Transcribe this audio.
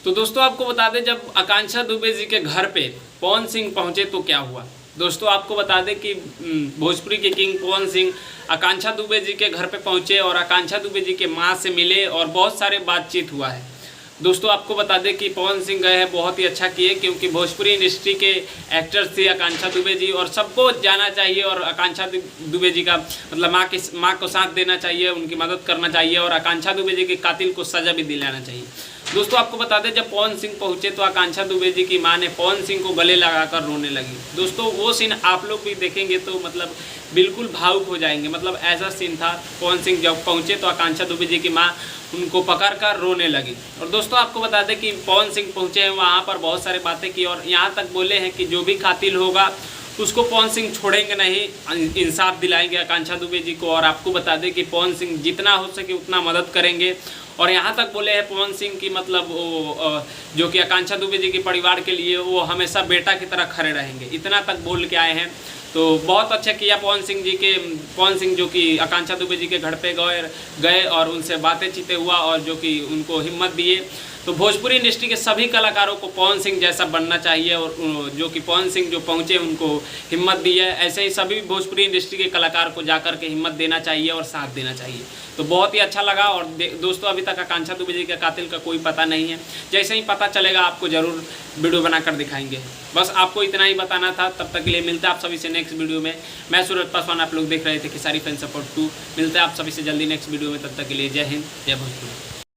तो दोस्तों आपको बता दें, जब आकांक्षा दुबे जी के घर पे पवन सिंह पहुंचे तो क्या हुआ। दोस्तों आपको बता दें कि भोजपुरी के किंग पवन सिंह आकांक्षा दुबे जी के घर पे पहुंचे और आकांक्षा दुबे जी के मां से मिले और बहुत सारे बातचीत हुआ है। दोस्तों आपको बता दें कि पवन सिंह गए हैं, बहुत ही अच्छा किए, क्योंकि भोजपुरी इंडस्ट्री के एक्टर्स थे आकांक्षा दुबे जी और सबको जाना चाहिए और आकांक्षा दुबे जी का मतलब माँ को साथ देना चाहिए, उनकी मदद करना चाहिए और आकांक्षा दुबे जी के कातिल को सज़ा भी दिलाना चाहिए। दोस्तों आपको बता दें, जब पवन सिंह पहुंचे तो आकांक्षा दुबे जी की मां ने पवन सिंह को गले लगाकर रोने लगी। दोस्तों वो सीन आप लोग भी देखेंगे तो मतलब बिल्कुल भावुक हो जाएंगे। मतलब ऐसा सीन था, पवन सिंह जब पहुंचे तो आकांक्षा दुबे जी की मां उनको पकड़कर रोने लगी। और दोस्तों आपको बता दें कि पवन सिंह पहुंचे हैं, वहाँ पर बहुत सारी बातें की और यहाँ तक बोले हैं कि जो भी कातिल होगा उसको पवन सिंह छोड़ेंगे नहीं, इंसाफ दिलाएंगे आकांक्षा दुबे जी को। और आपको बता दें कि पवन सिंह जितना हो सके उतना मदद करेंगे। और यहाँ तक बोले हैं पवन सिंह की मतलब वो जो कि आकांक्षा दुबे जी के परिवार के लिए वो हमेशा बेटा की तरह खड़े रहेंगे, इतना तक बोल के आए हैं। तो बहुत अच्छा किया पवन सिंह जो कि आकांक्षा दुबे जी के घर पे गए और उनसे बातें चीतें हुआ और जो कि उनको हिम्मत दिए। तो भोजपुरी इंडस्ट्री के सभी कलाकारों को पवन सिंह जैसा बनना चाहिए और जो कि पवन सिंह जो पहुंचे उनको हिम्मत दी है, ऐसे ही सभी भोजपुरी इंडस्ट्री के कलाकार को जाकर के हिम्मत देना चाहिए और साथ देना चाहिए। तो बहुत ही अच्छा लगा। और दोस्तों अभी तक आकांक्षा दुबे जी के कातिल का कोई पता नहीं है, जैसे ही पता चलेगा आपको ज़रूर वीडियो बनाकर दिखाएंगे। बस आपको इतना ही बताना था। तब तक के लिए मिलते हैं आप सभी से नेक्स्ट वीडियो में। मैं सूरज पासवान, आप लोग देख रहे थे खेसारी फैन सपोर्ट 2। मिलते हैं आप सभी से जल्दी नेक्स्ट वीडियो में। तब तक के लिए जय हिंद, जय भोजपुरी।